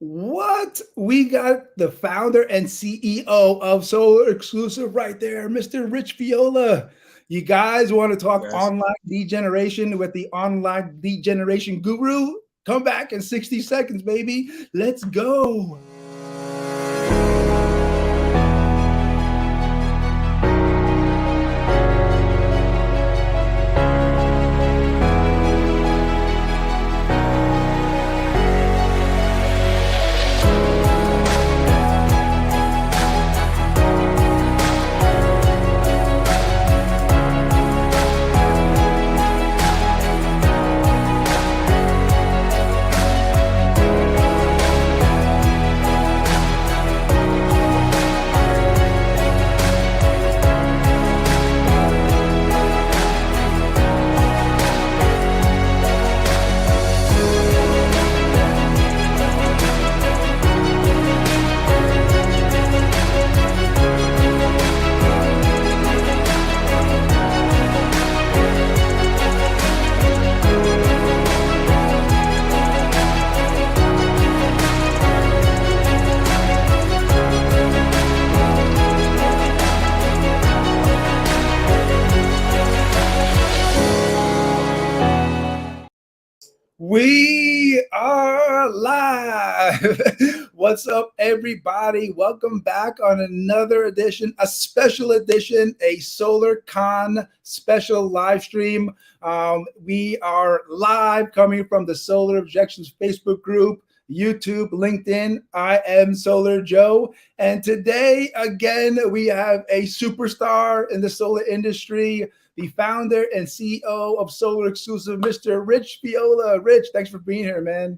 What? We got the founder and CEO of Solar Exclusive right there, Mr. Rich Feola. You guys want to talk Yes. online degeneration with the online degeneration guru? Come back in 60 seconds, baby. Let's go. We are live. What's up, everybody? Welcome back on another edition, a special edition, a SolarCon special live stream. We are live coming from the Solar Objections Facebook group, YouTube, LinkedIn. I am Solar Joe. And today, again, we have a superstar in the solar industry, the founder and CEO of Solar Exclusive, Mr. Rich Feola. Rich, thanks for being here, man.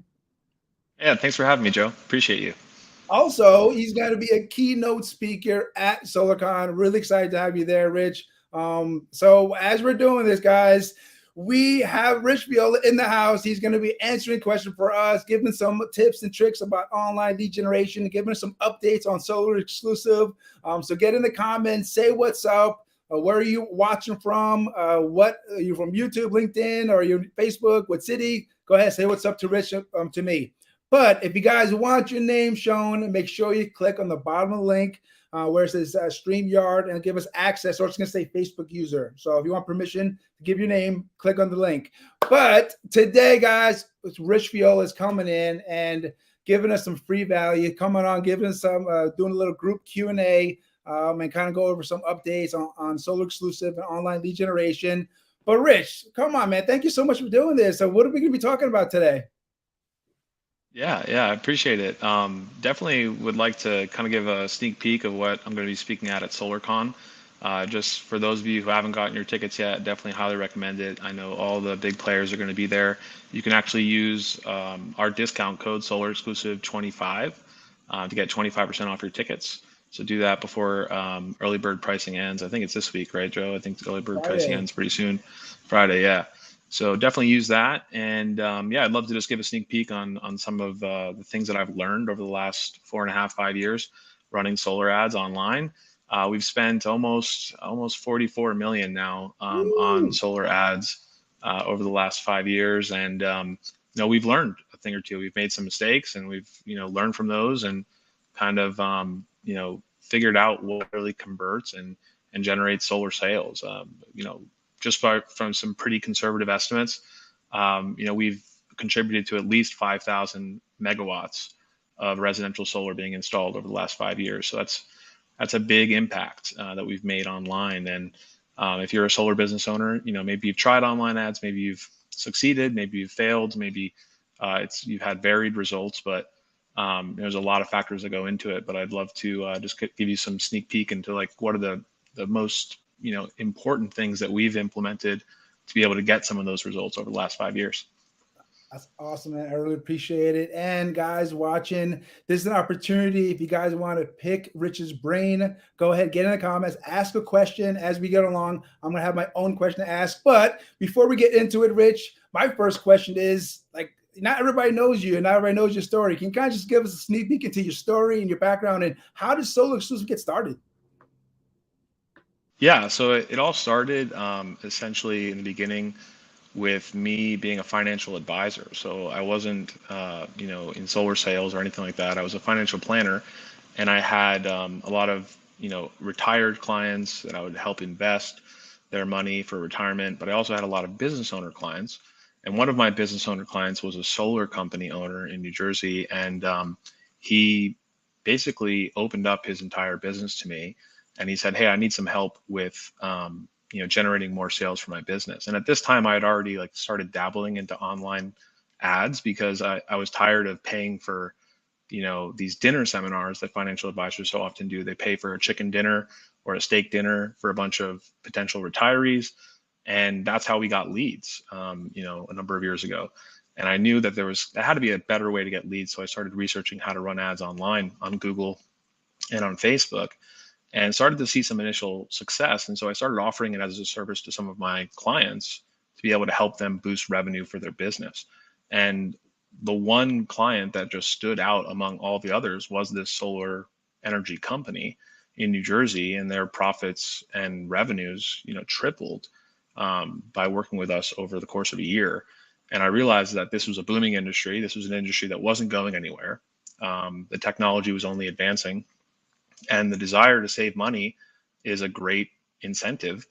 Yeah, thanks for having me, Joe. Appreciate you. Also, he's going to be a keynote speaker at SolarCon. Really excited to have you there, Rich. So as we're doing this, guys, we have Rich Feola in the house. He's going to be answering questions for us, giving some tips and tricks about online lead generation, giving us some updates on Solar Exclusive. So get in the comments, say what's up. Where are you watching from? What are you from? YouTube, LinkedIn, or your Facebook? What city? Go ahead, say what's up to Rich, to me. But if you guys want your name shown, make sure you click on the bottom of the link where it says StreamYard and give us access, or it's going to say Facebook user. So if you want permission to give your name, click on the link. But today, guys, Rich Feola is coming in and giving us some free value, coming on, giving us some, doing a little group Q&A, and kind of go over some updates on Solar Exclusive and online lead generation. But Rich, come on, man. Thank you so much for doing this. So what are we going to be talking about today? Yeah, I appreciate it. Definitely would like to kind of give a sneak peek of what I'm going to be speaking at SolarCon. Just for those of you who haven't gotten your tickets yet, definitely highly recommend it. I know all the big players are going to be there. You can actually use our discount code Solar Exclusive 25 to get 25% off your tickets. So do that before early bird pricing ends. I think it's this week, right, Joe? I think the early bird pricing Friday. ends pretty soon. Friday, yeah. So definitely use that. And yeah, I'd love to just give a sneak peek on some of the things that I've learned over the last 4.5, 5 years running solar ads online. We've spent almost 44 million now on Woo! solar ads over the last 5 years, and we've learned a thing or two. We've made some mistakes, and we've learned from those, and kind of figured out what really converts and generates solar sales. Just from some pretty conservative estimates, we've contributed to at least 5,000 megawatts of residential solar being installed over the last 5 years. So that's a big impact that we've made online. And if you're a solar business owner, maybe you've tried online ads, maybe you've succeeded, maybe you've failed, maybe you've had varied results, but there's a lot of factors that go into it. But I'd love to just give you some sneak peek into like what are the most important things that we've implemented to be able to get some of those results over the last 5 years. That's awesome, man. I really appreciate it. And guys watching, this is an opportunity. If you guys want to pick Rich's brain, go ahead, get in the comments, ask a question as we get along. I'm going to have my own question to ask. But before we get into it, Rich, my first question is like, not everybody knows you and not everybody knows your story. Can you kind of just give us a sneak peek into your story and your background and how did Solar Exclusive get started? Yeah, so it all started essentially in the beginning. with me being a financial advisor. So I wasn't, in solar sales or anything like that. I was a financial planner, and I had a lot of, retired clients that I would help invest their money for retirement. But I also had a lot of business owner clients. And one of my business owner clients was a solar company owner in New Jersey, and he basically opened up his entire business to me, and he said, "Hey, I need some help with generating more sales for my business." And at this time, I had already like started dabbling into online ads because I was tired of paying for these dinner seminars that financial advisors so often do. They pay for a chicken dinner or a steak dinner for a bunch of potential retirees, and that's how we got leads a number of years ago. And I knew that there had to be a better way to get leads, so I started researching how to run ads online on Google and on Facebook, and started to see some initial success. And so I started offering it as a service to some of my clients to be able to help them boost revenue for their business. And the one client that just stood out among all the others was this solar energy company in New Jersey, and their profits and revenues, tripled by working with us over the course of a year. And I realized that this was a booming industry. This was an industry that wasn't going anywhere. The technology was only advancing, and the desire to save money is a great incentive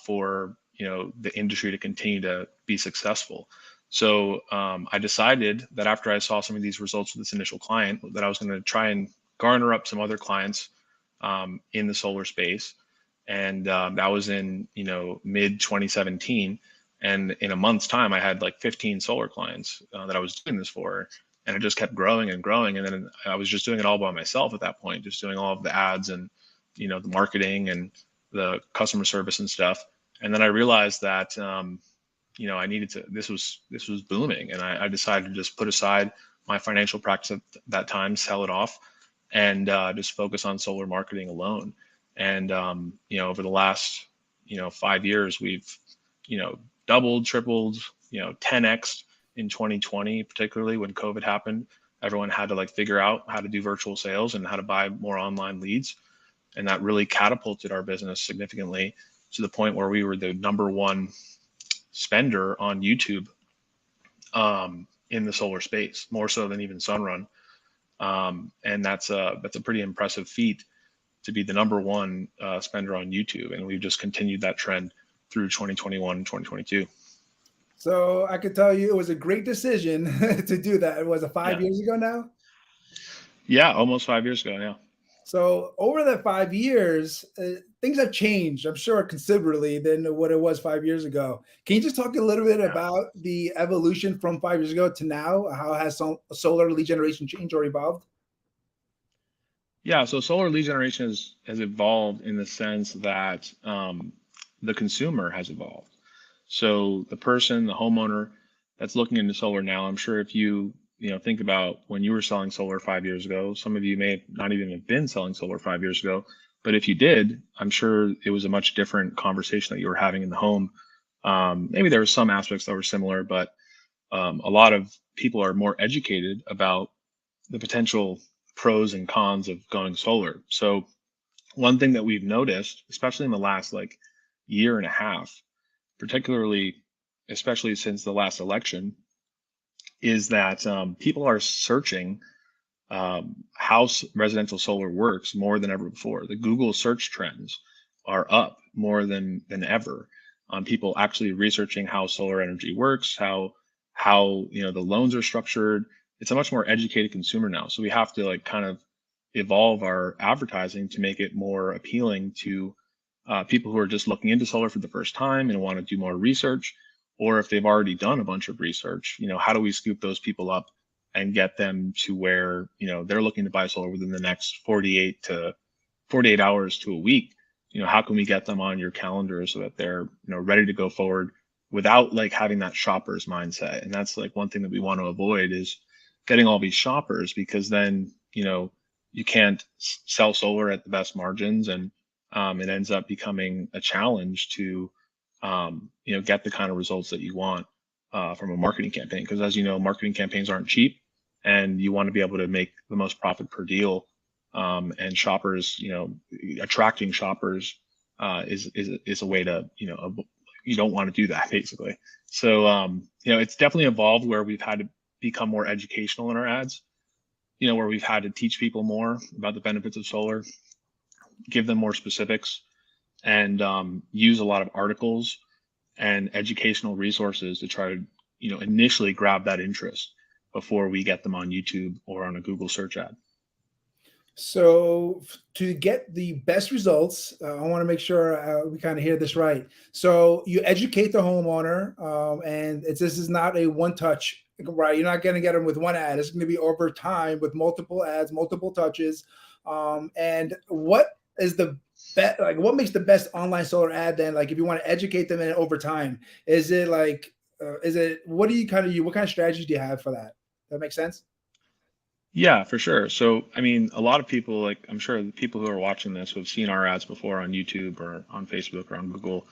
for the industry to continue to be successful. So I decided that after I saw some of these results with this initial client, that I was going to try and garner up some other clients in the solar space. And that was in mid 2017. And in a month's time, I had like 15 solar clients that I was doing this for. And it just kept growing and growing. And then I was just doing it all by myself at that point, just doing all of the ads and the marketing and the customer service and stuff. And then I realized that I needed to. This was booming, and I decided to just put aside my financial practice at that time, sell it off, and just focus on solar marketing alone. And over the last 5 years, we've doubled, tripled, 10x in 2020, particularly when COVID happened. Everyone had to like figure out how to do virtual sales and how to buy more online leads. And that really catapulted our business significantly to the point where we were the number one spender on YouTube in the solar space, more so than even Sunrun. And that's a pretty impressive feat to be the number one spender on YouTube. And we've just continued that trend through 2021 and 2022. So I could tell you it was a great decision to do that. It was 5 Yeah. years ago now. Yeah, almost 5 years ago. Yeah. So over that 5 years, things have changed, I'm sure, considerably than what it was 5 years ago. Can you just talk a little bit Yeah. about the evolution from 5 years ago to now? How has solar lead generation changed or evolved? Yeah, so solar lead generation has evolved in the sense that the consumer has evolved. So the person, the homeowner that's looking into solar now, I'm sure if you think about when you were selling solar 5 years ago, some of you may not even have been selling solar 5 years ago, but if you did, I'm sure it was a much different conversation that you were having in the home. Maybe there were some aspects that were similar, but a lot of people are more educated about the potential pros and cons of going solar. So one thing that we've noticed, especially in the last like year and a half, particularly especially since the last election, is that people are searching how residential solar works more than ever before. The Google search trends are up more than ever on people actually researching how solar energy works, how the loans are structured. It's a much more educated consumer now. So we have to like kind of evolve our advertising to make it more appealing to people who are just looking into solar for the first time and want to do more research, or if they've already done a bunch of research, how do we scoop those people up and get them to where they're looking to buy solar within the next 48 hours to a week. How can we get them on your calendar so that they're ready to go forward without like having that shopper's mindset? And that's like one thing that we want to avoid is getting all these shoppers, because then you can't sell solar at the best margins, and it ends up becoming a challenge to get the kind of results that you want from a marketing campaign, because as you know, marketing campaigns aren't cheap, and you want to be able to make the most profit per deal. And shoppers, attracting shoppers is a way to you don't want to do that basically. So, it's definitely evolved where we've had to become more educational in our ads, where we've had to teach people more about the benefits of solar, give them more specifics, and use a lot of articles and educational resources to try to, initially grab that interest before we get them on YouTube or on a Google search ad. So to get the best results, I want to make sure we kind of hear this right. So you educate the homeowner, and this is not a one-touch, right? You're not going to get them with one ad. It's going to be over time with multiple ads, multiple touches. And what is the best? Like, what makes the best online solar ad? Then, like, if you want to educate them in over time, is it like, what do you kind of use? What kind of strategies do you have for that? That makes sense. Yeah, for sure. So, I mean, a lot of people, like I'm sure the people who are watching this who have seen our ads before on YouTube or on Facebook or on Google,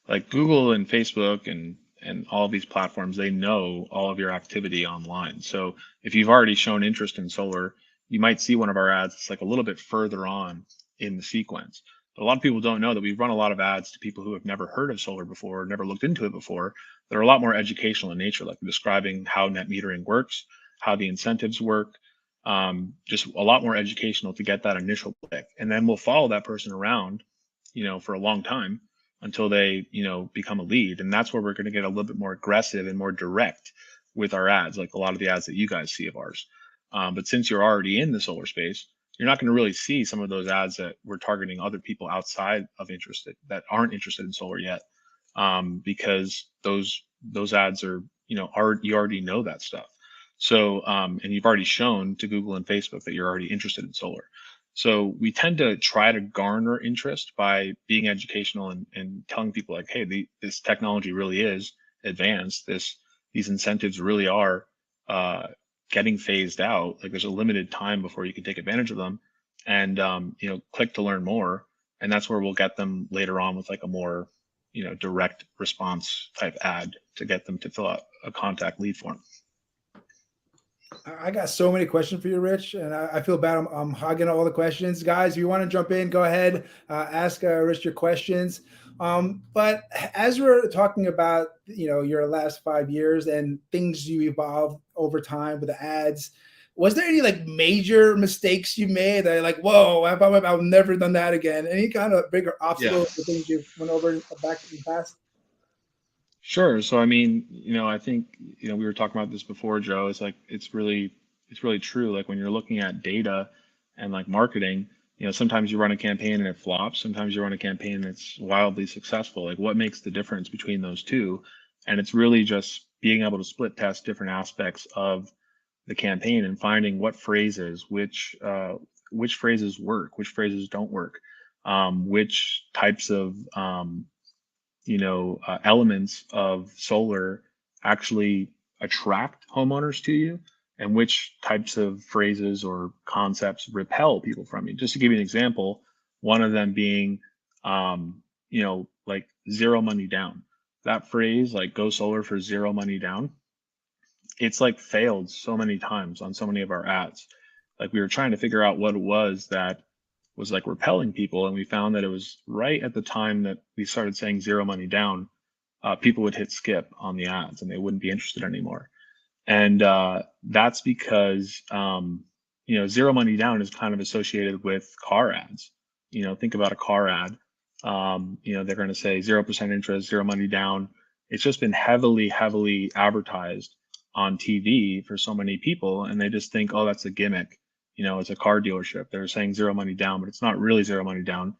like Google and Facebook and all of these platforms, they know all of your activity online. So if you've already shown interest in solar, you might see one of our ads that's like a little bit further on in the sequence. But a lot of people don't know that we run a lot of ads to people who have never heard of solar before, never looked into it before. They're a lot more educational in nature, like describing how net metering works, how the incentives work, just a lot more educational to get that initial click. And then we'll follow that person around, for a long time until they, become a lead. And that's where we're going to get a little bit more aggressive and more direct with our ads, like a lot of the ads that you guys see of ours. But since you're already in the solar space, you're not going to really see some of those ads that we're targeting other people outside of interested that aren't interested in solar yet, because those ads are, you already know that stuff. So, and you've already shown to Google and Facebook that you're already interested in solar. So we tend to try to garner interest by being educational and telling people like, hey, this technology really is advanced. These incentives really are getting phased out. Like there's a limited time before you can take advantage of them, and click to learn more. And that's where we'll get them later on with like a more direct response type ad to get them to fill out a contact lead form. I got so many questions for you, Rich, and I feel bad. I'm hogging all the questions, guys. If you want to jump in, go ahead, ask Rich your questions. But as we're talking about, your last 5 years and things you evolved over time with the ads, was there any like major mistakes you made that like, whoa, I've never done that again? Any kind of bigger Yeah. obstacles or things you went over back in the past? Sure. So I mean, I think, we were talking about this before, Joe. It's like it's really true. Like when you're looking at data and like marketing, sometimes you run a campaign and it flops. Sometimes you run a campaign and it's wildly successful. Like what makes the difference between those two? And it's really just being able to split test different aspects of the campaign and finding what phrases, which phrases work, which phrases don't work, which types of elements of solar actually attract homeowners to you, and which types of phrases or concepts repel people from you. Just to give you an example, one of them being, like zero money down. That phrase, like go solar for zero money down, it's like failed so many times on so many of our ads. Like we were trying to figure out what it was that was like repelling people, and we found that it was right at the time that we started saying zero money down, people would hit skip on the ads and they wouldn't be interested anymore. And that's because zero money down is kind of associated with car ads. Think about a car ad. They're going to say 0% interest, zero money down. It's just been heavily advertised on TV for so many people, and they just think, oh, that's a gimmick. It's a car dealership. They're saying zero money down, but it's not really zero money down.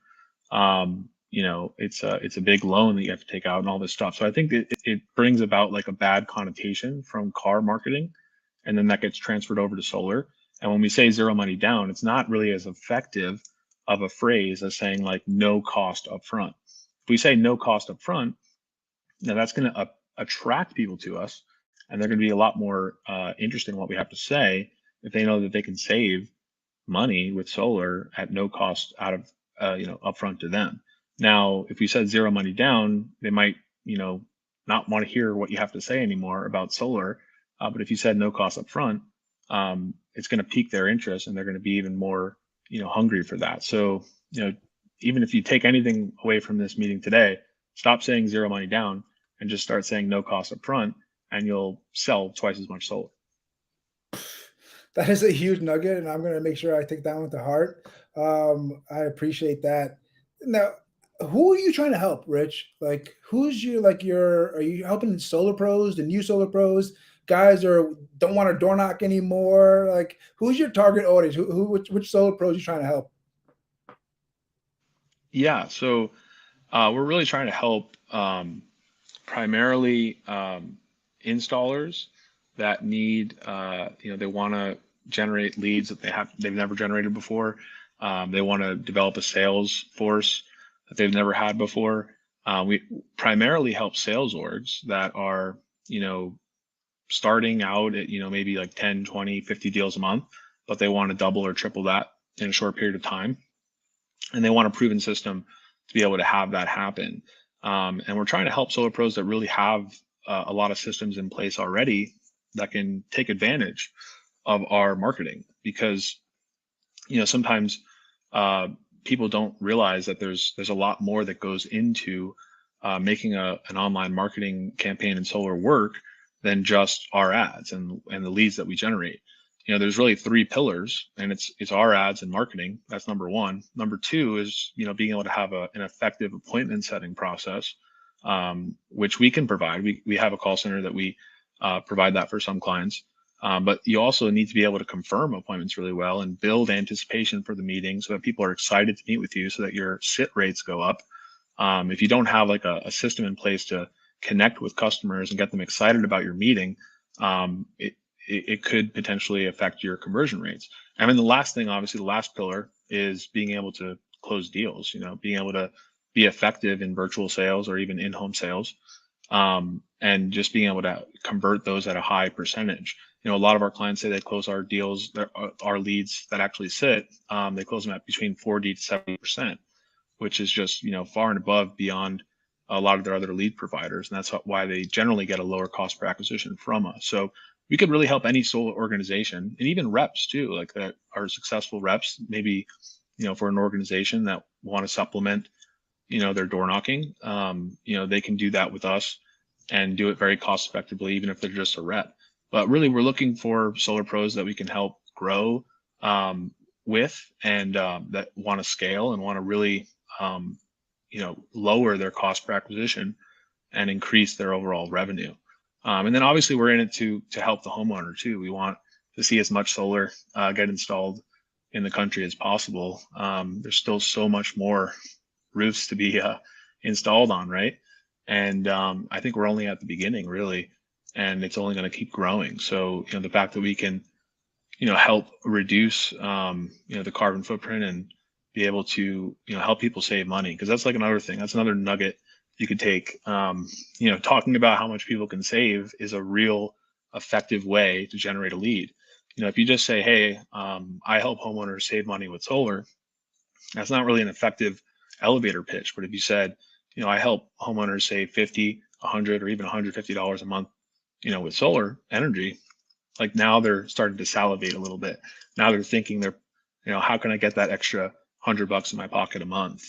It's a big loan that you have to take out and all this stuff. So I think it brings about like a bad connotation from car marketing, and then that gets transferred over to solar. And when we say zero money down, it's not really as effective of a phrase as saying like no cost up front. If we say no cost up front, now that's going to attract people to us, and they're going to be a lot more interested in what we have to say if they know that they can save money with solar at no cost out of upfront to them. Now, if you said zero money down, they might not want to hear what you have to say anymore about solar. But if you said no cost upfront, it's going to pique their interest, and they're going to be even more hungry for that. So even if you take anything away from this meeting today, Stop saying zero money down and just start saying no cost up front, and you'll sell twice as much solar. That is a huge nugget, and I'm going to make sure I take that one to heart. I appreciate that. Now, who are you trying to help, Rich? Like, who's you? Like, are you helping solar pros, the new solar pros, guys, or don't want to door knock anymore? Like, who's your target audience? Which solar pros you trying to help? Yeah, so we're really trying to help primarily installers that need, they want to generate leads that they've never generated before. They want to develop a sales force that they've never had before. We primarily help sales orgs that are, starting out at, maybe like 10, 20, 50 deals a month, but they want to double or triple that in a short period of time. And they want a proven system to be able to have that happen. And we're trying to help solar pros that really have a lot of systems in place already that can take advantage of our marketing, because sometimes people don't realize that there's a lot more that goes into making an online marketing campaign in solar work than just our ads and the leads that we generate. There's really three pillars, and it's our ads and marketing. That's number one. Number two is, being able to have an effective appointment setting process, which we can provide. We have a call center that we provide that for some clients. But you also need to be able to confirm appointments really well and build anticipation for the meeting so that people are excited to meet with you, so that your sit rates go up. If you don't have like a system in place to connect with customers and get them excited about your meeting, it could potentially affect your conversion rates. And then the last thing, obviously, the last pillar is being able to close deals, being able to be effective in virtual sales or even in-home sales, and just being able to convert those at a high percentage. A lot of our clients say they close our deals, our leads that actually sit, they close them at between 40 to 70%, which is just, far and above beyond a lot of their other lead providers. And that's why they generally get a lower cost per acquisition from us. So we could really help any solar organization, and even reps too, like that are successful reps, maybe, for an organization that want to supplement, their door knocking, they can do that with us and do it very cost effectively, even if they're just a rep. But really, we're looking for solar pros that we can help grow with, and that want to scale and want to really, lower their cost per acquisition and increase their overall revenue. And then obviously we're in it to help the homeowner too. We want to see as much solar get installed in the country as possible. There's still so much more roofs to be installed on, right? And I think we're only at the beginning, really, and it's only going to keep growing. So the fact that we can help reduce the carbon footprint and be able to help people save money, because that's like another thing. That's another nugget you could take. Talking about how much people can save is a real effective way to generate a lead. If you just say, hey, I help homeowners save money with solar, that's not really an effective elevator pitch. But if you said, I help homeowners save 50, 100, or even $150 a month, with solar energy, like now they're starting to salivate a little bit. Now they're thinking how can I get that extra $100 in my pocket a month?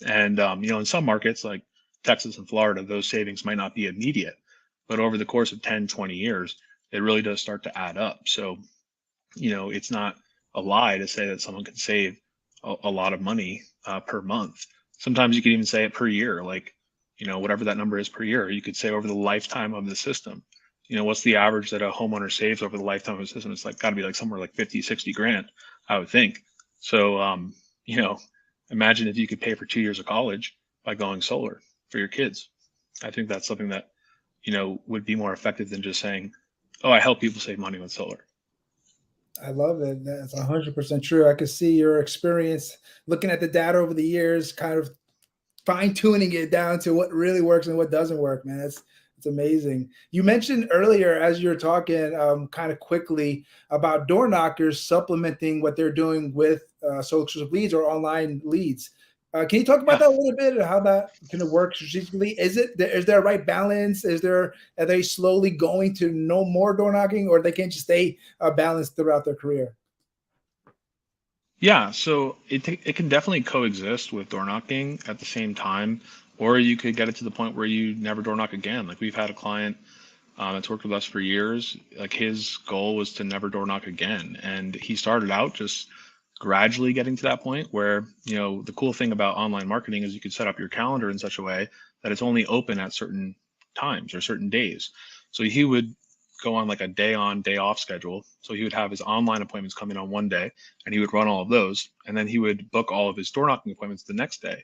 And, in some markets like Texas and Florida, those savings might not be immediate, but over the course of 10, 20 years, it really does start to add up. So, it's not a lie to say that someone can save a lot of money per month. Sometimes you could even say it per year, like, whatever that number is per year. You could say over the lifetime of the system. What's the average that a homeowner saves over the lifetime of a system? It's like got to be like somewhere like 50, 60 grand, I would think. So, imagine if you could pay for 2 years of college by going solar for your kids. I think that's something that, would be more effective than just saying, oh, I help people save money with solar. I love it. That's 100% true. I could see your experience looking at the data over the years, kind of fine tuning it down to what really works and what doesn't work, man. It's amazing. You mentioned earlier, as you were talking, kind of quickly, about door knockers supplementing what they're doing with social exclusive leads or online leads. Can you talk about that a little bit, and how that can work strategically? Is there a right balance? Are they slowly going to no more door knocking, or they can just stay balanced throughout their career? Yeah, so it can definitely coexist with door knocking at the same time. or you could get it to the point where you never door knock again. Like we've had a client that's worked with us for years. Like his goal was to never door knock again, and he started out just gradually getting to that point where, the cool thing about online marketing is you could set up your calendar in such a way that it's only open at certain times or certain days. So he would go on like a day on, day off schedule. So he would have his online appointments come in on one day and he would run all of those. And then he would book all of his door knocking appointments the next day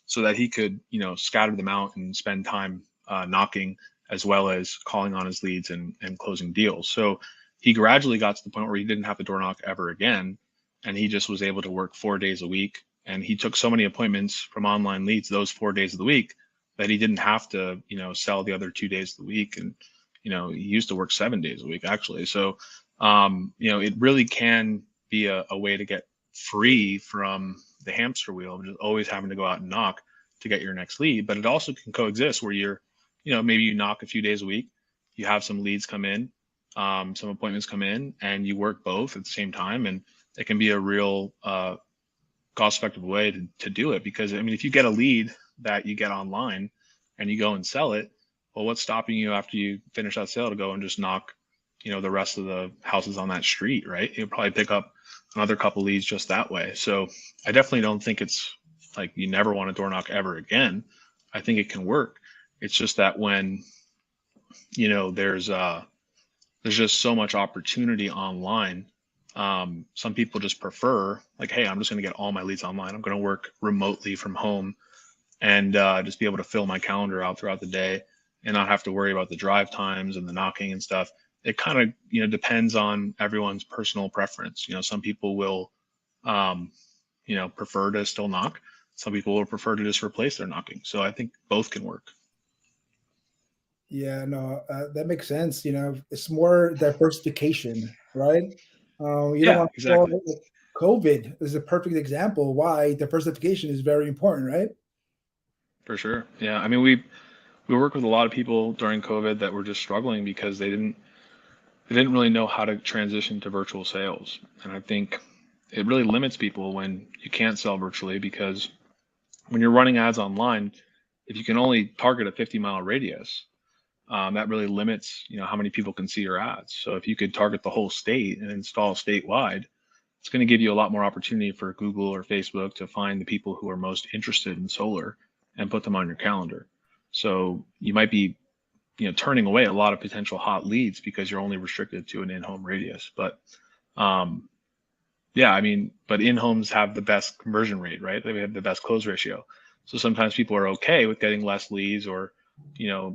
so that he could, scatter them out and spend time knocking as well as calling on his leads and closing deals. So he gradually got to the point where he didn't have to door knock ever again. And he just was able to work 4 days a week. And he took so many appointments from online leads those 4 days of the week that he didn't have to, sell the other 2 days of the week. And, he used to work 7 days a week actually. So, it really can be a way to get free from the hamster wheel of just always having to go out and knock to get your next lead. But it also can coexist where you're, maybe you knock a few days a week, you have some leads come in, some appointments come in, and you work both at the same time. And it can be a real cost-effective way to do it. Because I mean, if you get a lead that you get online and you go and sell it, well, what's stopping you after you finish that sale to go and just knock, the rest of the houses on that street, right? You'll probably pick up another couple leads just that way. So I definitely don't think it's like you never want to door knock ever again. I think it can work. It's just that when, there's just so much opportunity online. Some people just prefer like, hey, I'm just going to get all my leads online. I'm going to work remotely from home and just be able to fill my calendar out throughout the day and not have to worry about the drive times and the knocking and stuff. It kind of, depends on everyone's personal preference. Some people will, prefer to still knock. Some people will prefer to just replace their knocking. So I think both can work. Yeah, no, that makes sense. It's more diversification, right? You don't Yeah, want to exactly. fall. COVID is a perfect example why diversification is very important, right? For sure. Yeah. I mean, we work with a lot of people during COVID that were just struggling because they didn't really know how to transition to virtual sales. And I think it really limits people when you can't sell virtually because when you're running ads online, if you can only target a 50-mile radius, that really limits, how many people can see your ads. So if you could target the whole state and install statewide, it's going to give you a lot more opportunity for Google or Facebook to find the people who are most interested in solar and put them on your calendar. So you might be, turning away a lot of potential hot leads because you're only restricted to an in-home radius. But um, yeah, I mean, but in-homes have the best conversion rate, right? They have the best close ratio. So sometimes people are okay with getting less leads or,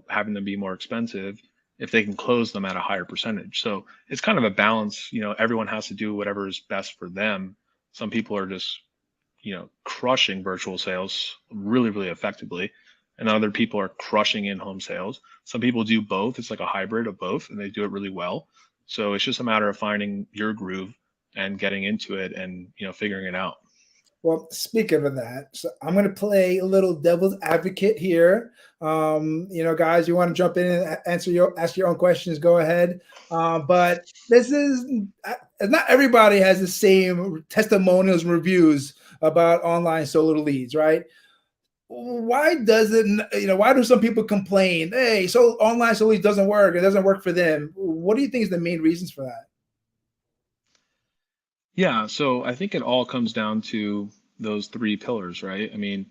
having them be more expensive if they can close them at a higher percentage. So it's kind of a balance. Everyone has to do whatever is best for them. Some people are just, crushing virtual sales really, really effectively. And other people are crushing in-home sales. Some people do both. It's like a hybrid of both, and they do it really well. So it's just a matter of finding your groove and getting into it and, figuring it out. Well, speaking of that, so I'm going to play a little devil's advocate here. Guys, you want to jump in and ask your own questions, go ahead. But this is not everybody has the same testimonials and reviews about online solar leads, right? Why doesn't why do some people complain? Hey, so online solar leads doesn't work. It doesn't work for them. What do you think is the main reasons for that? Yeah, so I think it all comes down to those three pillars, right? I mean,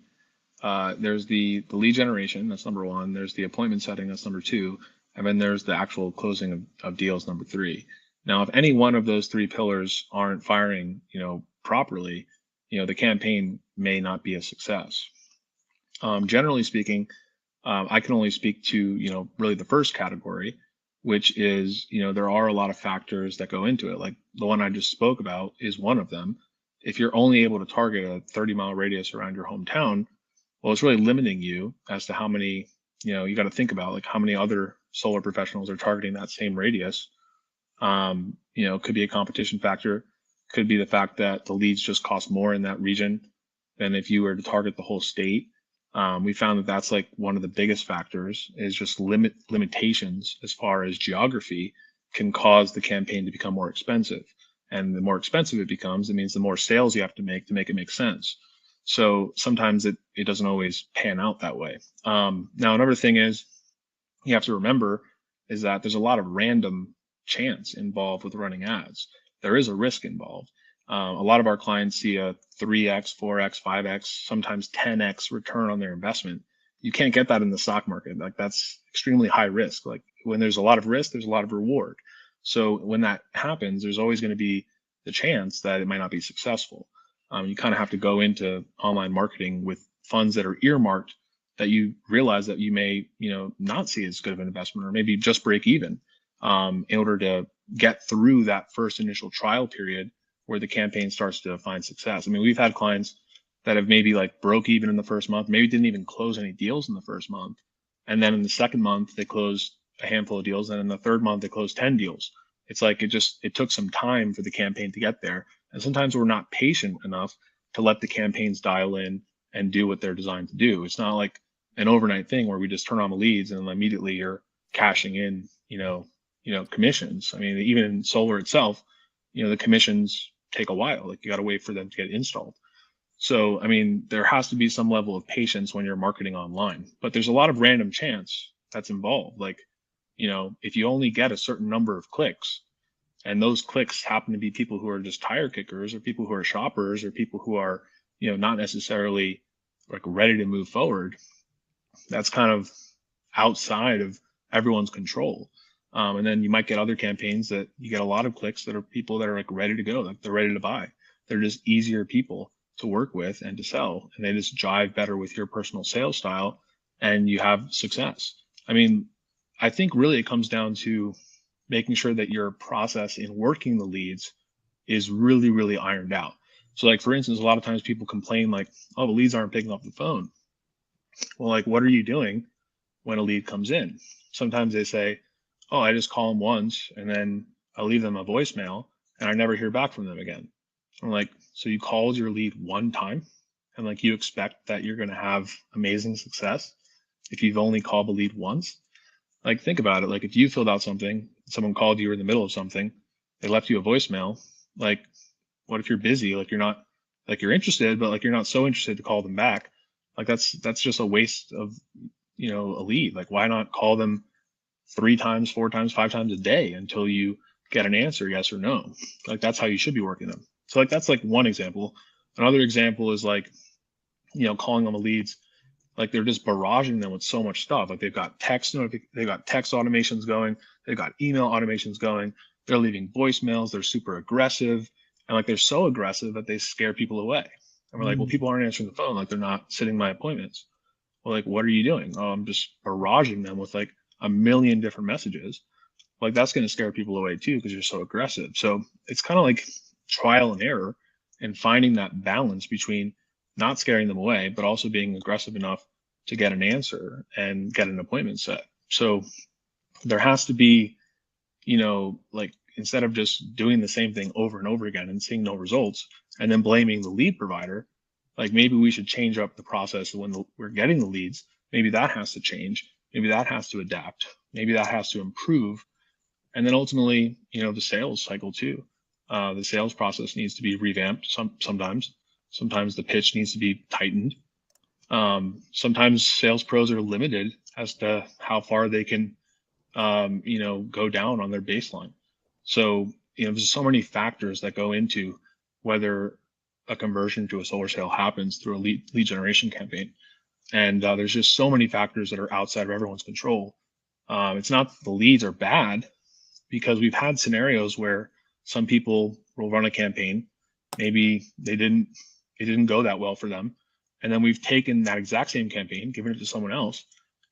there's the lead generation, that's number one. There's the appointment setting, that's number two. And then there's the actual closing of deals, number three. Now, if any one of those three pillars aren't firing, properly, the campaign may not be a success. Generally speaking, I can only speak to, really the first category, which is, there are a lot of factors that go into it. Like the one I just spoke about is one of them. If you're only able to target a 30-mile radius around your hometown, well, it's really limiting you as to how many, you got to think about like how many other solar professionals are targeting that same radius. Could be a competition factor, could be the fact that the leads just cost more in that region than if you were to target the whole state. We found that that's like one of the biggest factors is just limitations as far as geography can cause the campaign to become more expensive. And the more expensive it becomes, it means the more sales you have to make it make sense. So sometimes it doesn't always pan out that way. Now, another thing is you have to remember is that there's a lot of random chance involved with running ads. There is a risk involved. A lot of our clients see a 3x, 4x, 5x, sometimes 10x return on their investment. You can't get that in the stock market. Like that's extremely high risk. Like when there's a lot of risk, there's a lot of reward. So when that happens, there's always going to be the chance that it might not be successful. You kind of have to go into online marketing with funds that are earmarked that you realize that you may, not see as good of an investment or maybe just break even in order to get through that first initial trial period where the campaign starts to find success. I mean, we've had clients that have maybe like broke even in the first month, maybe didn't even close any deals in the first month. And then in the second month, they closed a handful of deals. And in the third month, they closed 10 deals. It's like it took some time for the campaign to get there. And sometimes we're not patient enough to let the campaigns dial in and do what they're designed to do. It's not like an overnight thing where we just turn on the leads and immediately you're cashing in, commissions. I mean, even in solar itself, the commissions take a while. Like you got to wait for them to get installed. So, I mean, there has to be some level of patience when you're marketing online, but there's a lot of random chance that's involved. Like, if you only get a certain number of clicks and those clicks happen to be people who are just tire kickers or people who are shoppers or people who are, not necessarily like ready to move forward, that's kind of outside of everyone's control. And then you might get other campaigns that you get a lot of clicks that are people that are like ready to go, like they're ready to buy. They're just easier people to work with and to sell, and they just jive better with your personal sales style, and you have success. I mean, I think really it comes down to making sure that your process in working the leads is really, really ironed out. So like, for instance, a lot of times people complain like, oh, the leads aren't picking up the phone. Well, like, what are you doing when a lead comes in? Sometimes they say, oh, I just call them once and then I leave them a voicemail and I never hear back from them again. I'm like, so you called your lead one time and like you expect that you're going to have amazing success if you've only called the lead once? Like, think about it. Like, if you filled out something, someone called you in the middle of something, they left you a voicemail. Like, what if you're busy? Like, you're not, like, you're interested, but like, you're not so interested to call them back. Like, that's just a waste of, a lead. Like, why not call them 3 times, 4 times, 5 times a day until you get an answer, yes or no? Like, that's how you should be working them. So like, that's like one example. Another example is like, calling on the leads, like they're just barraging them with so much stuff. Like they've got they've got text automations going, they've got email automations going, they're leaving voicemails, they're super aggressive, and like they're so aggressive that they scare people away. And we're like, well, people aren't answering the phone, like they're not sitting my appointments. Well, like, what are you doing? Oh, I'm just barraging them with like a million different messages. Like that's going to scare people away too because you're so aggressive. So it's kind of like trial and error and finding that balance between not scaring them away, but also being aggressive enough to get an answer and get an appointment set. So there has to be, like instead of just doing the same thing over and over again and seeing no results and then blaming the lead provider, like maybe we should change up the process when we're getting the leads. Maybe that has to change. Maybe that has to adapt. Maybe that has to improve. And then ultimately, the sales cycle too. The sales process needs to be revamped sometimes. Sometimes the pitch needs to be tightened. Sometimes sales pros are limited as to how far they can, go down on their baseline. So, there's so many factors that go into whether a conversion to a solar sale happens through a lead generation campaign. And there's just so many factors that are outside of everyone's control. It's not that the leads are bad, because we've had scenarios where some people will run a campaign, maybe it didn't go that well for them, and then we've taken that exact same campaign, given it to someone else,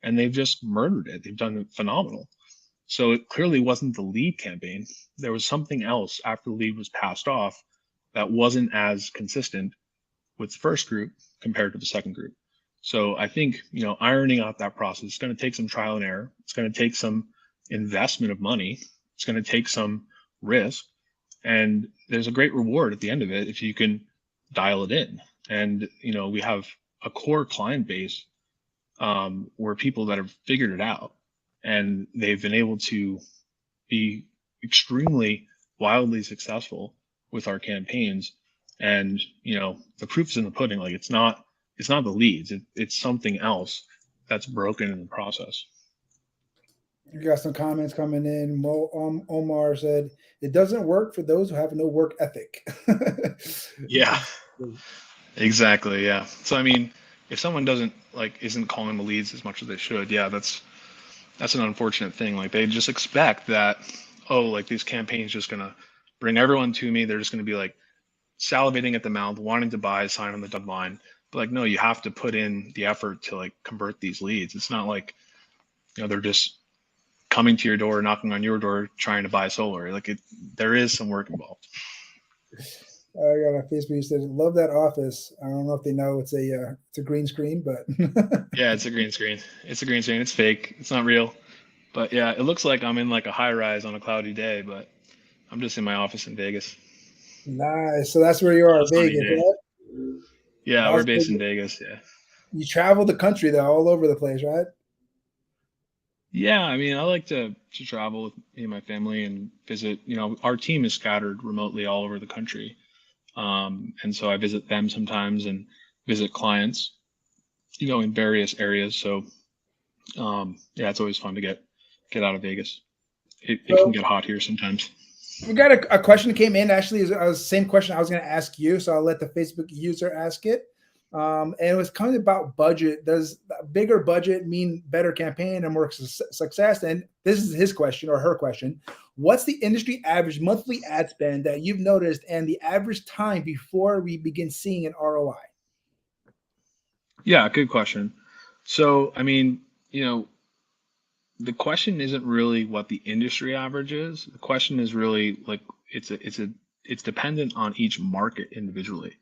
and they've just murdered it. They've done it phenomenal. So it clearly wasn't the lead campaign. There was something else after the lead was passed off that wasn't as consistent with the first group compared to the second group. So I think, ironing out that process is going to take some trial and error. It's going to take some investment of money. It's going to take some risk, and there's a great reward at the end of it if you can dial it in. And, we have a core client base where people that have figured it out, and they've been able to be extremely wildly successful with our campaigns. And the proof is in the pudding. Like it's not the leads. It's something else that's broken in the process. You got some comments coming in. Omar said, "It doesn't work for those who have no work ethic." Yeah, exactly. Yeah. So I mean, if someone doesn't isn't calling the leads as much as they should, yeah, that's an unfortunate thing. Like they just expect that, oh, like these campaigns just gonna bring everyone to me. They're just gonna be like salivating at the mouth, wanting to buy, sign on the dotted line. But like, no, you have to put in the effort to like convert these leads. It's not like they're just coming to your door, knocking on your door, trying to buy solar. There is some work involved. I got on Facebook. He said, "Love that office." I don't know if they know it's a green screen, but Yeah, it's a green screen. It's a green screen. It's fake. It's not real. But yeah, it looks like I'm in like a high rise on a cloudy day, but I'm just in my office in Vegas. nice. So that's where you are, A sunny Vegas, day. right? Yeah, we're That's based in good. Vegas. Yeah. You travel the country though, all over the place, right? Yeah, I mean, I like to travel with me and my family and visit. Our team is scattered remotely all over the country, and so I visit them sometimes and visit clients, in various areas. So, yeah, it's always fun to get out of Vegas. It can So get hot here sometimes. we got a question that came in. Actually, is the same question I was going to ask you. So I'll let the Facebook user ask it. And it was kind of about budget. Does a bigger budget mean better campaign and more success? And this is his question or her question. What's the industry average monthly ad spend that you've noticed and the average time before we begin seeing an ROI? Yeah, good question. So, I mean, you know, the question isn't really what the industry average is. The question is really like it's dependent on each market individually.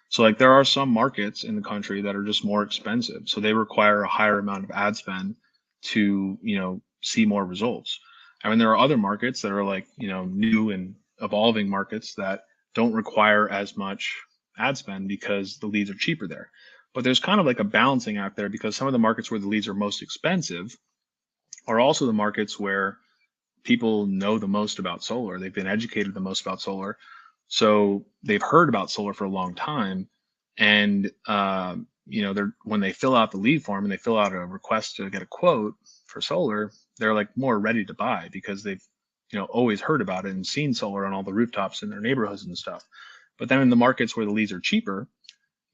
So like there are some markets in the country that are just more expensive. So they require a higher amount of ad spend to, see more results. I mean, there are other markets that are like, new and evolving markets that don't require as much ad spend because the leads are cheaper there. But there's kind of like a balancing act there because some of the markets where the leads are most expensive are also the markets where people know the most about solar. They've been educated the most about solar. So they've heard about solar for a long time. And, they're when they fill out the lead form and they fill out a request to get a quote for solar, they're like more ready to buy because they've, always heard about it and seen solar on all the rooftops in their neighborhoods and stuff. But then in the markets where the leads are cheaper,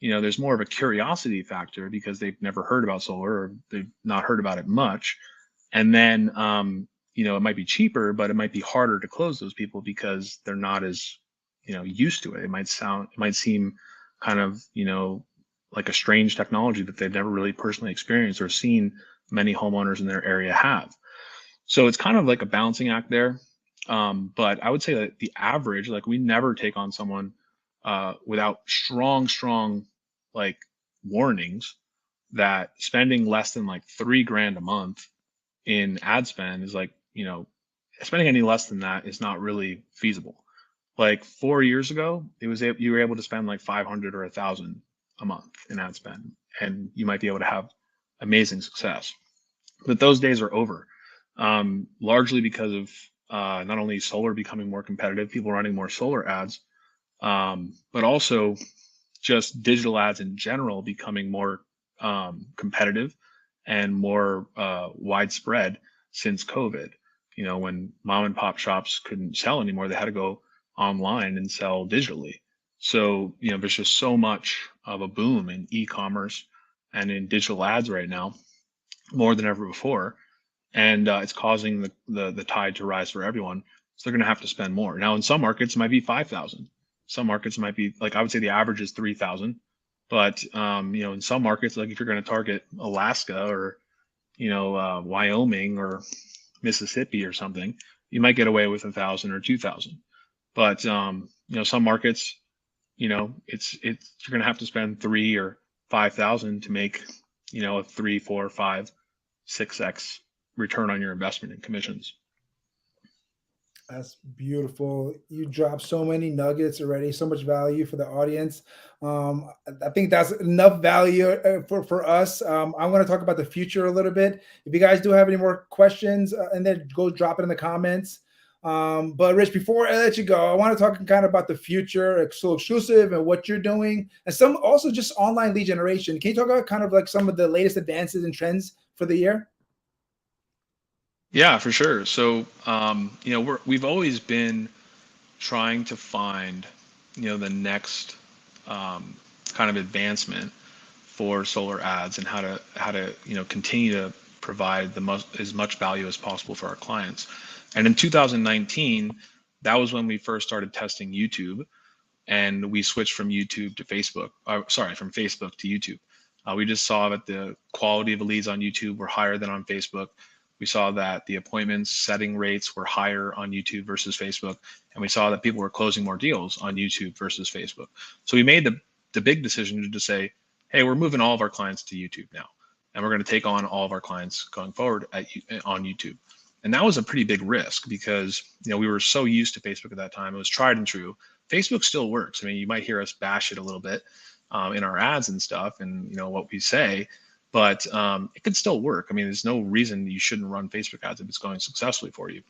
there's more of a curiosity factor because they've never heard about solar or they've not heard about it much. And then, it might be cheaper, but it might be harder to close those people because they're not as, used to it. It might seem kind of, like a strange technology that they've never really personally experienced or seen many homeowners in their area have. So it's kind of like a balancing act there. But I would say that the average, like we never take on someone without strong like warnings that spending less than like 3 grand a month in ad spend is like, spending any less than that is not really feasible. Like 4 years ago, you were able to spend like 500 or 1,000 a month in ad spend, and you might be able to have amazing success. But those days are over, largely because of not only solar becoming more competitive, people running more solar ads, but also just digital ads in general becoming more competitive and more widespread since COVID. When mom and pop shops couldn't sell anymore, they had to go online and sell digitally. So, there's just so much of a boom in e-commerce and in digital ads right now, more than ever before. And it's causing the tide to rise for everyone. So they're going to have to spend more. Now, in some markets, it might be 5,000. Some markets might be like, I would say the average is 3,000. But, in some markets, like if you're going to target Alaska or, Wyoming or Mississippi or something, you might get away with 1,000 or 2,000. But, some markets, it's you're going to have to spend 3 or 5,000 to make, a 3, 4, 5, 6x return on your investment in commissions. That's beautiful. You dropped so many nuggets already, so much value for the audience. I think that's enough value for us. I want to talk about the future a little bit. If you guys do have any more questions, and then go drop it in the comments. But Rich, before I let you go, I want to talk kind of about the future, Solar Exclusive, and what you're doing, and some also just online lead generation. Can you talk about kind of like some of the latest advances and trends for the year? Yeah, for sure. So, we've always been trying to find, the next um, kind of advancement for solar ads and how to continue to provide the most as much value as possible for our clients. And in 2019, that was when we first started testing YouTube, and we switched from YouTube to Facebook. Sorry, from Facebook to YouTube. We just saw that the quality of the leads on YouTube were higher than on Facebook. We saw that the appointments setting rates were higher on YouTube versus Facebook, and we saw that people were closing more deals on YouTube versus Facebook. So we made the big decision to just say, hey, we're moving all of our clients to YouTube now, and we're going to take on all of our clients going forward on YouTube. And that was a pretty big risk because we were so used to Facebook at that time. It was tried and true. Facebook still works. I mean, you might hear us bash it a little bit in our ads and stuff, and what we say, but it could still work. I mean, there's no reason you shouldn't run Facebook ads if it's going successfully for you.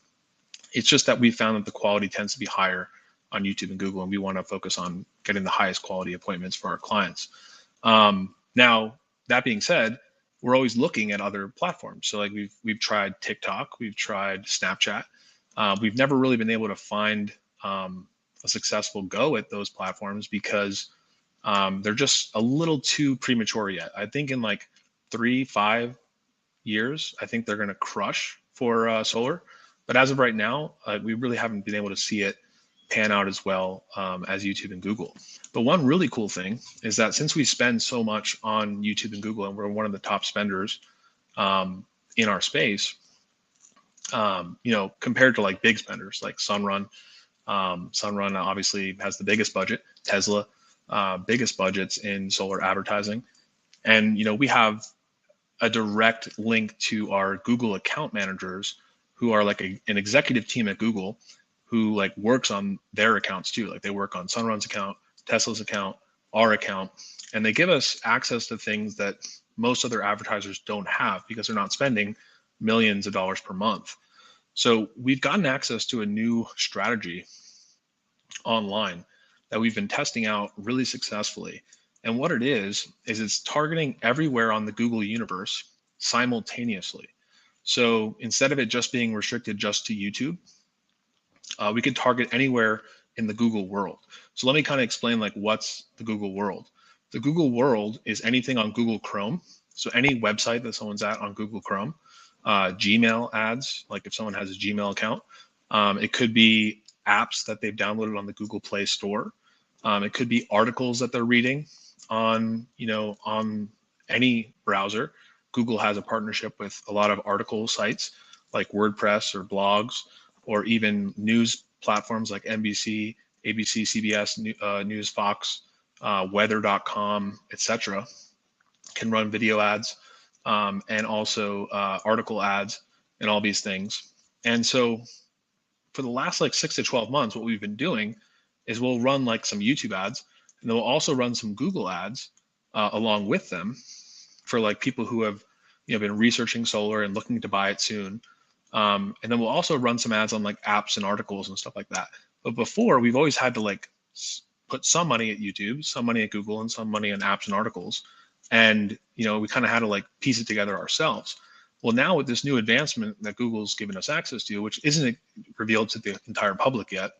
It's just that we found that the quality tends to be higher on YouTube and Google, and we want to focus on getting the highest quality appointments for our clients. Now, that being said, we're always looking at other platforms. So like we've tried TikTok, we've tried Snapchat. We've never really been able to find a successful go at those platforms because they're just a little too premature yet. I think in like 3-5 years, I think they're going to crush for solar. But as of right now, we really haven't been able to see it pan out as well as YouTube and Google. But one really cool thing is that since we spend so much on YouTube and Google, and we're one of the top spenders in our space, compared to like big spenders like Sunrun. Sunrun obviously has the biggest budget, Tesla, biggest budgets in solar advertising. And, we have a direct link to our Google account managers who are like an executive team at Google who like works on their accounts too. Like they work on Sunrun's account, Tesla's account, our account, and they give us access to things that most other advertisers don't have because they're not spending millions of dollars per month. So we've gotten access to a new strategy online that we've been testing out really successfully. And what it is it's targeting everywhere on the Google universe simultaneously. So instead of it just being restricted just to YouTube, we could target anywhere in the Google world. So let me kind of explain like what's the Google world. The Google world is anything on Google Chrome. So any website that someone's at on Google Chrome, Gmail ads, like if someone has a Gmail account, it could be apps that they've downloaded on the Google Play Store. It could be articles that they're reading on, on any browser. Google has a partnership with a lot of article sites like WordPress or blogs, or even news platforms like NBC, ABC, CBS, News, Fox, weather.com, etc. can run video ads and also article ads and all these things. And so for the last like 6 to 12 months, what we've been doing is we'll run like some YouTube ads, and then we'll also run some Google ads along with them for like people who have been researching solar and looking to buy it soon. And then we'll also run some ads on like apps and articles and stuff like that. But before, we've always had to like put some money at YouTube, some money at Google, and some money on apps and articles. And, we kind of had to like piece it together ourselves. Well, now with this new advancement that Google's given us access to, which isn't revealed to the entire public yet,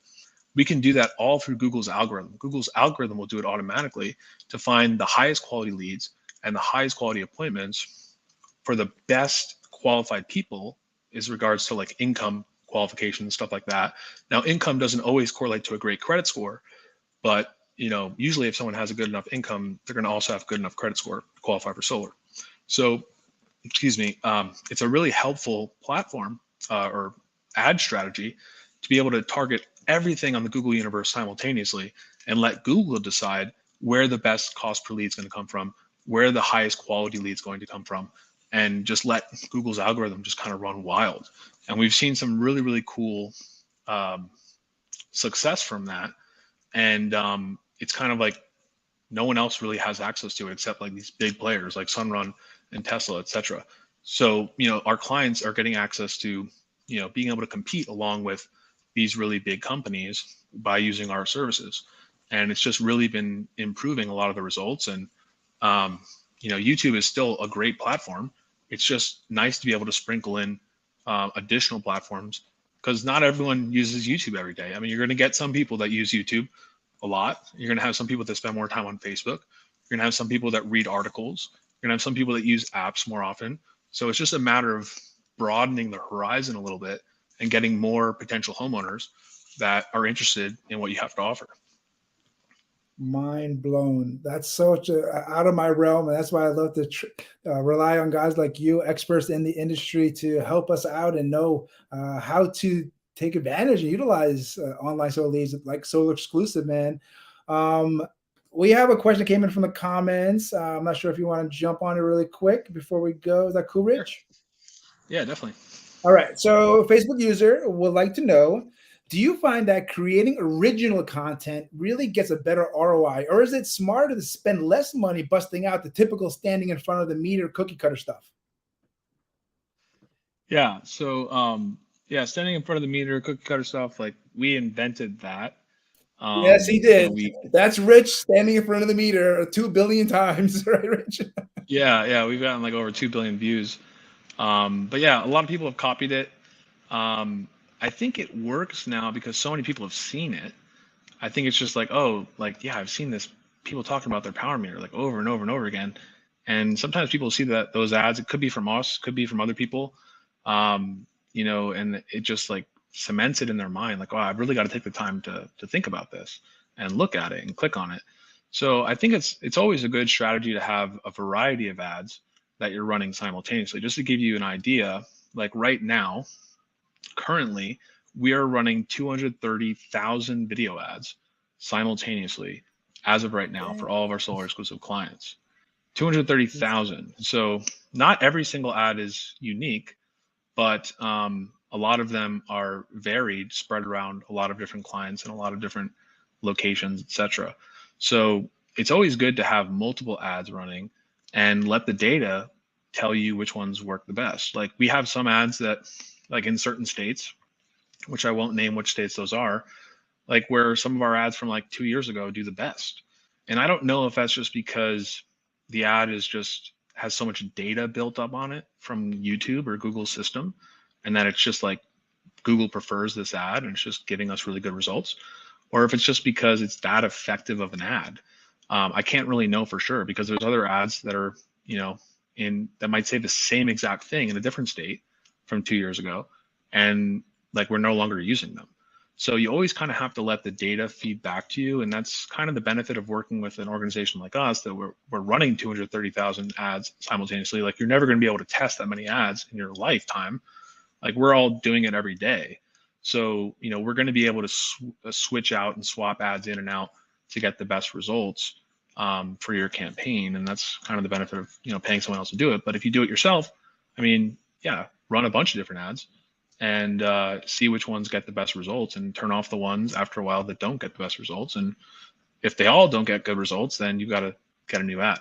we can do that all through Google's algorithm. Google's algorithm will do it automatically to find the highest quality leads and the highest quality appointments for the best qualified people as regards to like income qualification and stuff like that. Now, income doesn't always correlate to a great credit score, but usually if someone has a good enough income, they're going to also have good enough credit score to qualify for solar. So, it's a really helpful platform or ad strategy to be able to target everything on the Google universe simultaneously and let Google decide where the best cost per lead is going to come from, where the highest quality lead is going to come from, and just let Google's algorithm just kind of run wild. And we've seen some really, really cool success from that. And it's kind of like no one else really has access to it except like these big players like Sunrun and Tesla, et cetera. So, our clients are getting access to, being able to compete along with these really big companies by using our services. And it's just really been improving a lot of the results. And, YouTube is still a great platform. It's just nice to be able to sprinkle in additional platforms because not everyone uses YouTube every day. I mean, you're going to get some people that use YouTube a lot. You're going to have some people that spend more time on Facebook. You're going to have some people that read articles. You're going to have some people that use apps more often. So it's just a matter of broadening the horizon a little bit and getting more potential homeowners that are interested in what you have to offer. Mind blown. That's such out of my realm, and that's why I love to rely on guys like you, experts in the industry, to help us out and know how to take advantage and utilize online solar leads like Solar Exclusive, man. We have a question that came in from the comments. I'm not sure if you want to jump on it really quick before we go. Is that cool, Rich? Yeah, definitely. All right. So, Facebook user would like to know, do you find that creating original content really gets a better ROI, or is it smarter to spend less money busting out the typical standing in front of the meter cookie cutter stuff? Yeah. So, standing in front of the meter, cookie cutter stuff, like we invented that. Yes, he did. We That's Rich standing in front of the meter 2 billion times, right, Rich? yeah, we've gotten like over 2 billion views. But yeah, a lot of people have copied it. I think it works now because so many people have seen it. I think it's just like, oh, like, yeah, I've seen this, people talking about their power meter like over and over and over again. And sometimes people see that those ads, it could be from us, could be from other people, and it just like cements it in their mind, like, oh, I've really got to take the time to think about this and look at it and click on it. So I think it's always a good strategy to have a variety of ads that you're running simultaneously. Just to give you an idea, like right now, currently, we are running 230,000 video ads simultaneously as of right now for all of our Solar Exclusive clients. 230,000. So not every single ad is unique, but a lot of them are varied, spread around a lot of different clients and a lot of different locations, etc. So it's always good to have multiple ads running and let the data tell you which ones work the best. Like we have some ads that, like in certain states, which I won't name which states those are, like where some of our ads from like 2 years ago do the best. And I don't know if that's just because the ad is just has so much data built up on it from YouTube or Google's system, and that it's just like Google prefers this ad and it's just giving us really good results, or if it's just because it's that effective of an ad. I can't really know for sure because there's other ads that are, that might say the same exact thing in a different state from 2 years ago, and like we're no longer using them. So you always kind of have to let the data feed back to you, and that's kind of the benefit of working with an organization like us, that we're running 230,000 ads simultaneously. Like you're never going to be able to test that many ads in your lifetime. Like we're all doing it every day. So, we're going to be able to switch out and swap ads in and out to get the best results for your campaign. And that's kind of the benefit of, paying someone else to do it. But if you do it yourself, I mean, yeah, run a bunch of different ads and see which ones get the best results, and turn off the ones after a while that don't get the best results. And if they all don't get good results, then you've got to get a new ad.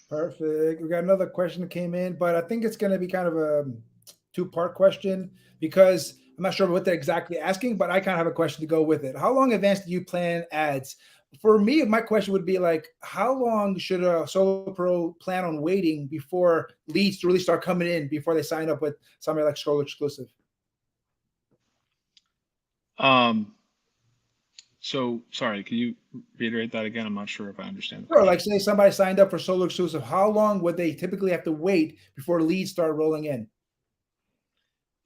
Perfect. We got another question that came in, but I think it's going to be kind of a two-part question because I'm not sure what they're exactly asking, but I kind of have a question to go with it. How long in advance do you plan ads? For me, my question would be like, how long should a Solar Pro plan on waiting before leads to really start coming in before they sign up with somebody like Solar Exclusive? So sorry, can you reiterate that again? I'm not sure if I understand. Sure. Like say somebody signed up for Solar Exclusive, how long would they typically have to wait before leads start rolling in?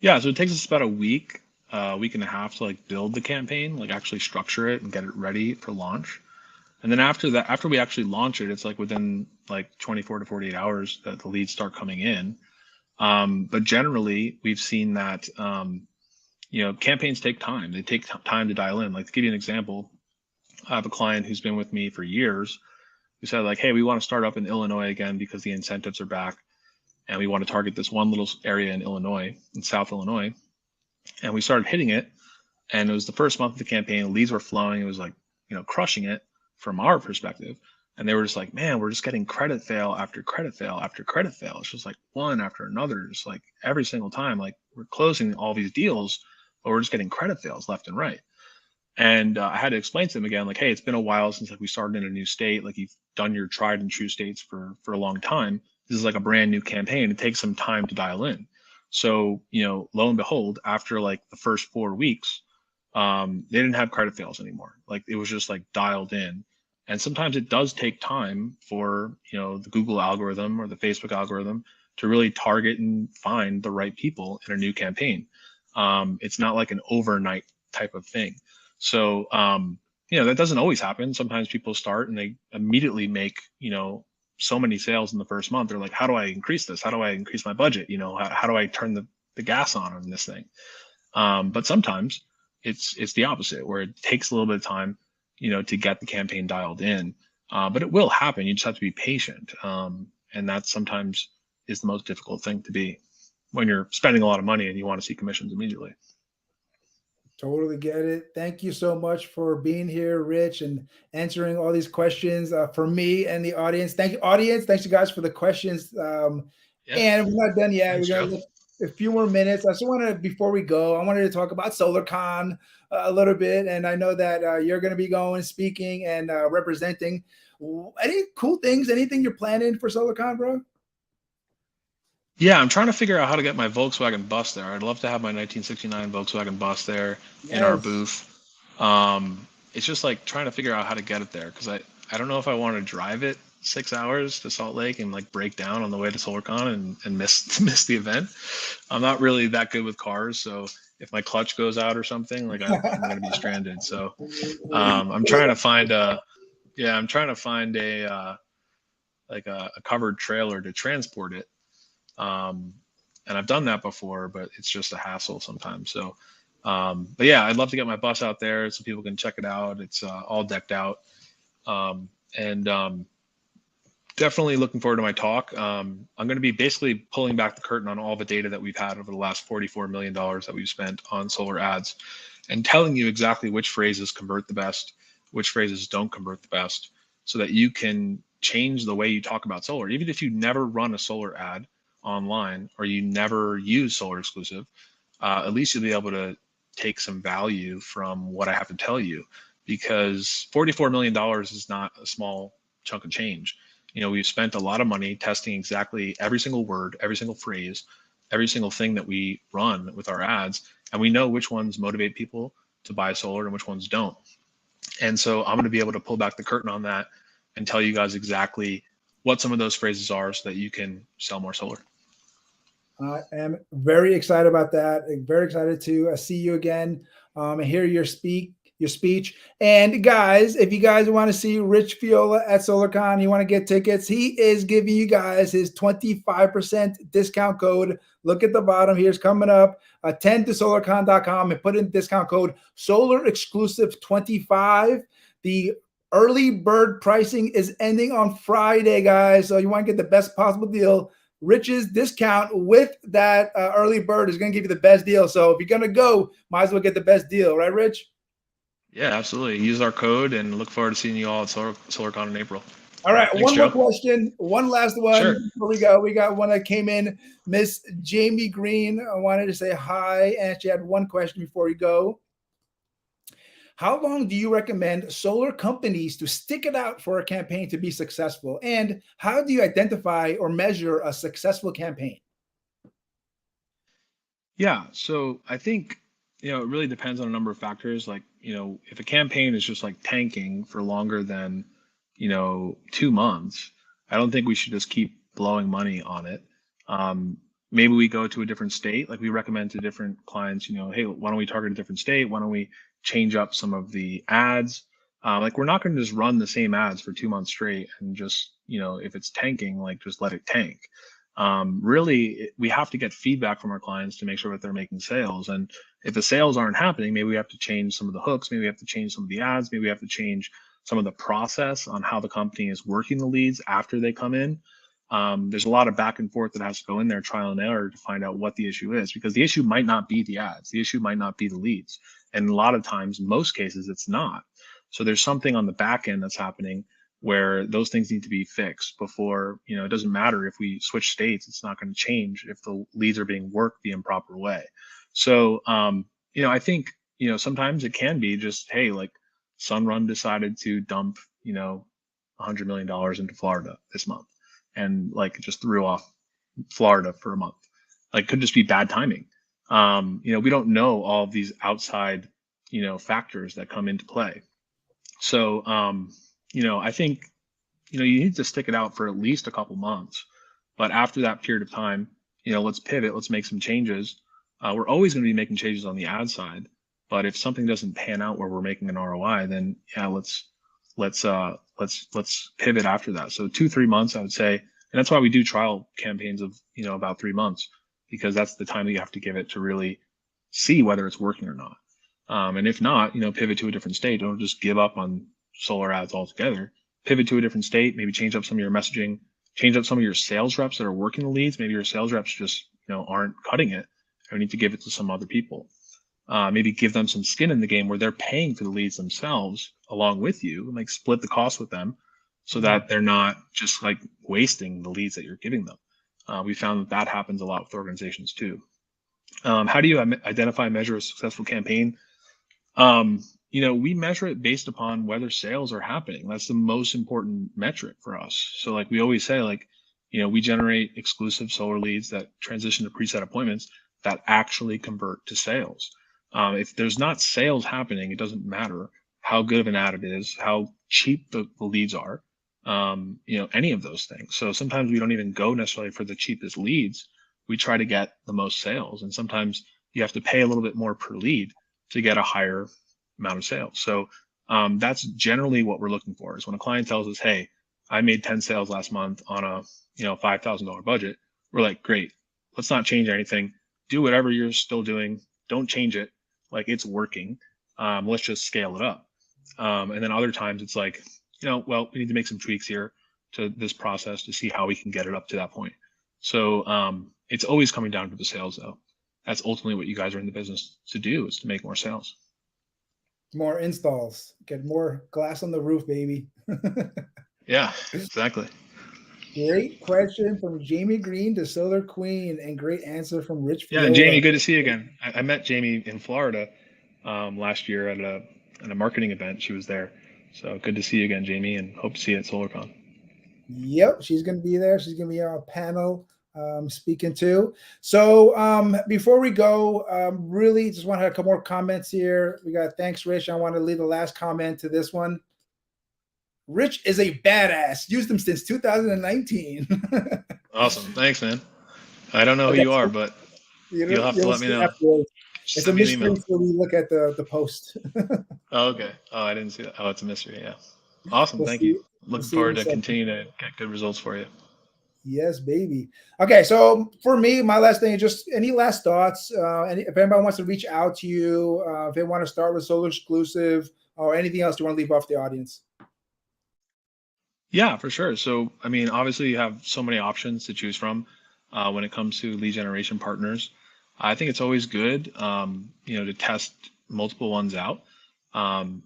Yeah, so it takes us about a week and a half to like build the campaign, like actually structure it and get it ready for launch. And then after that, after we actually launch it, it's like within like 24 to 48 hours that the leads start coming in. But generally, we've seen that campaigns take time. They take time to dial in. Like to give you an example, I have a client who's been with me for years who said like, hey, we want to start up in Illinois again because the incentives are back, and we want to target this one little area in Illinois, in South Illinois. And we started hitting it, and it was the first month of the campaign. Leads were flowing. It was like, crushing it from our perspective. And they were just like, man, we're just getting credit fail after credit fail after credit fail. It's just like one after another, just like every single time, like we're closing all these deals, but we're just getting credit fails left and right. And I had to explain to them again, like, hey, it's been a while since like we started in a new state. Like you've done your tried and true states for a long time. This is like a brand new campaign. It takes some time to dial in. So, you know, lo and behold, after like the first 4 weeks, they didn't have credit fails anymore. Like it was just like dialed in. And sometimes it does take time for, you know, the Google algorithm or the Facebook algorithm to really target and find the right people in a new campaign. It's not like an overnight type of thing. So, you know, that doesn't always happen. Sometimes people start and they immediately make, you know, so many sales in the first month. They're like, how do I increase this? How do I increase my budget? You know, how do I turn the gas on this thing? But sometimes it's the opposite, where it takes a little bit of time, you know, to get the campaign dialed in. But it will happen. You just have to be patient. And that sometimes is the most difficult thing to be when you're spending a lot of money and you want to see commissions immediately. Totally get it. Thank you so much for being here, Rich, and answering all these questions for me and the audience. Thank you, audience. Thanks, you guys, for the questions. Yeah. And we're not done yet. Thanks, We're going to look a few more minutes. I just want to, before we go, I wanted to talk about SolarCon a little bit. And I know that you're going to be going, speaking, and representing. Any cool things, anything you're planning for SolarCon, bro? Yeah, I'm trying to figure out how to get my Volkswagen bus there. I'd love to have my 1969 Volkswagen bus there in our Yes. booth. It's just like trying to figure out how to get it there because I don't know if I want to drive it 6 hours to Salt Lake and like break down on the way to SolarCon and miss miss the event. I'm not really that good with cars, so if my clutch goes out or something, like I'm gonna be stranded. So I'm trying to find I'm trying to find a like a covered trailer to transport it. Um, and I've done that before, but it's just a hassle sometimes. So, but yeah, I'd love to get my bus out there so people can check it out. It's all decked out, and definitely looking forward to my talk. I'm going to be basically pulling back the curtain on all the data that we've had over the last $44 million that we've spent on solar ads, and telling you exactly which phrases convert the best, which phrases don't convert the best, so that you can change the way you talk about solar. Even if you never run a solar ad online or you never use Solar Exclusive, at least you'll be able to take some value from what I have to tell you, because $44 million is not a small chunk of change. You know, we've spent a lot of money testing exactly every single word, every single phrase, every single thing that we run with our ads, and we know which ones motivate people to buy solar and which ones don't. And so I'm going to be able to pull back the curtain on that and tell you guys exactly what some of those phrases are so that you can sell more solar. I am very excited about that. Very excited to see you again and hear your speech. And guys, if you guys want to see Rich Feola at SolarCon, you want to get tickets, he is giving you guys his 25% discount code. Look at the bottom here, it's coming up. Attend to solarcon.com and put in discount code Solar Exclusive 25. The early bird pricing is ending on Friday, guys. So you want to get the best possible deal. Rich's discount with that early bird is going to give you the best deal. So if you're going to go, might as well get the best deal, right, Rich? Yeah, absolutely. Use our code and look forward to seeing you all at SolarCon in April. All right, Thanks, one more Joe. question. One last one. Sure. Before we go, we got one that came in. Miss Jamie Green wanted to say hi, and she had one question before we go. How long do you recommend solar companies to stick it out for a campaign to be successful? And how do you identify or measure a successful campaign? Yeah, so I think, you know, it really depends on a number of factors. Like, you know, if a campaign is just like tanking for longer than, you know, 2 months, I don't think we should just keep blowing money on it. Um, Maybe we go to a different state. Like we recommend to different clients, you know, hey, why don't we target a different state? Why don't we change up some of the ads? Like we're not going to just run the same ads for 2 months straight and just, you know, if it's tanking, like just let it tank. Really, we have to get feedback from our clients to make sure that they're making sales. And if the sales aren't happening, maybe we have to change some of the hooks, maybe we have to change some of the ads, maybe we have to change some of the process on how the company is working the leads after they come in. There's a lot of back and forth that has to go in there, trial and error, to find out what the issue is, because the issue might not be the ads, the issue might not be the leads. And a lot of times, most cases, it's not. So there's something on the back end that's happening where those things need to be fixed before, you know, it doesn't matter if we switch states, it's not going to change if the leads are being worked the improper way. So I think, sometimes it can be just, hey, like Sunrun decided to dump, $100 million into Florida this month and like just threw off Florida for a month. Like could just be bad timing. We don't know all of these outside, factors that come into play. So, I think, you need to stick it out for at least a couple months. But after that period of time, let's pivot, let's make some changes. We're always going to be making changes on the ad side, but if something doesn't pan out where we're making an ROI, then yeah, let's pivot after that. So 2-3 months, I would say, and that's why we do trial campaigns of about 3 months, because that's the time that you have to give it to really see whether it's working or not. And if not, pivot to a different state. Don't just give up on solar ads altogether. Pivot to a different state. Maybe change up some of your messaging. Change up some of your sales reps that are working the leads. Maybe your sales reps just aren't cutting it. Or need to give it to some other people. Maybe give them some skin in the game where they're paying for the leads themselves along with you, like split the cost with them so that they're not just like wasting the leads that you're giving them. We found that happens a lot with organizations too. How do you identify and measure a successful campaign? We measure it based upon whether sales are happening. That's the most important metric for us. So like we always say, like, we generate exclusive solar leads that transition to preset appointments that actually convert to sales. If there's not sales happening, it doesn't matter how good of an ad it is, how cheap the leads are, any of those things. So sometimes we don't even go necessarily for the cheapest leads. We try to get the most sales. And sometimes you have to pay a little bit more per lead to get a higher amount of sales. So that's generally what we're looking for, is when a client tells us, hey, I made 10 sales last month on a $5,000 budget. We're like, great, let's not change anything. Do whatever you're still doing. Don't change it. Like it's working. Let's just scale it up. And then other times it's like, well, we need to make some tweaks here to this process to see how we can get it up to that point. So it's always coming down to the sales though. That's ultimately what you guys are in the business to do, is to make more sales. More installs, get more glass on the roof, baby. Yeah, exactly. Great question from Jamie Green to Solar Queen, and great answer from Rich Feola. Yeah, and Jamie, good to see you again. I met Jamie in Florida last year at a marketing event. She was there. So good to see you again, Jamie, and hope to see you at SolarCon. Yep, she's going to be there. She's going to be on a panel speaking too. So before we go, really just want to have a couple more comments here. We got thanks, Rich. I want to leave the last comment to this one. Rich is a badass. Used him since 2019. Awesome. Thanks, man. I don't know who you are, but you'll have to let me know. It's a mystery until we look at the post. Oh, okay. Oh, I didn't see that. Oh, it's a mystery. Yeah. Awesome. Thank you. Looking forward to continue to get good results for you. Yes, baby. Okay, so for me, my last thing is just any last thoughts. If anybody wants to reach out to you, if they want to start with Solar Exclusive or anything else you want to leave off the audience. Yeah, for sure. So, I mean, obviously you have so many options to choose from when it comes to lead generation partners. I think it's always good, to test multiple ones out.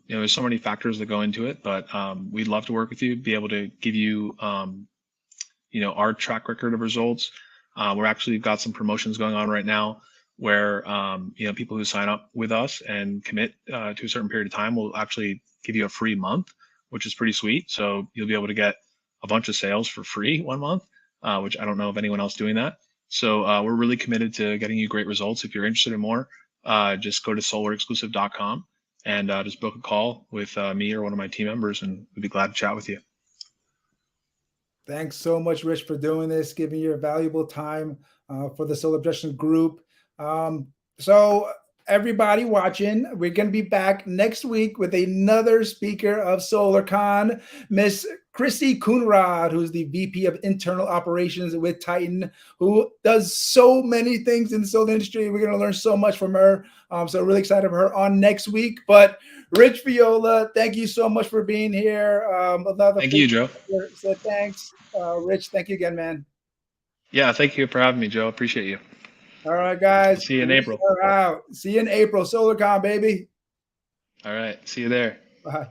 There's so many factors that go into it, but we'd love to work with you, be able to give you, our track record of results. We're actually got some promotions going on right now where, people who sign up with us and commit to a certain period of time will actually give you a free month, which is pretty sweet. So you'll be able to get a bunch of sales for free 1 month, which I don't know of anyone else doing that. So we're really committed to getting you great results. If you're interested in more, just go to solarexclusive.com and just book a call with me or one of my team members, and we'd be glad to chat with you. Thanks so much, Rich, for doing this, giving your valuable time for the Solar Objection group. So everybody watching, we're going to be back next week with another speaker of SolarCon, Miss Christy Coonrod, who's the VP of Internal Operations with Titan, who does so many things in the solar industry. We're going to learn so much from her. So really excited for her on next week. But Rich Feola, thank you so much for being here. Thank you, Joe. So thanks, Rich. Thank you again, man. Yeah, thank you for having me, Joe. Appreciate you. All right, guys. See you in April. See you in April. SolarCon, baby. All right. See you there. Bye.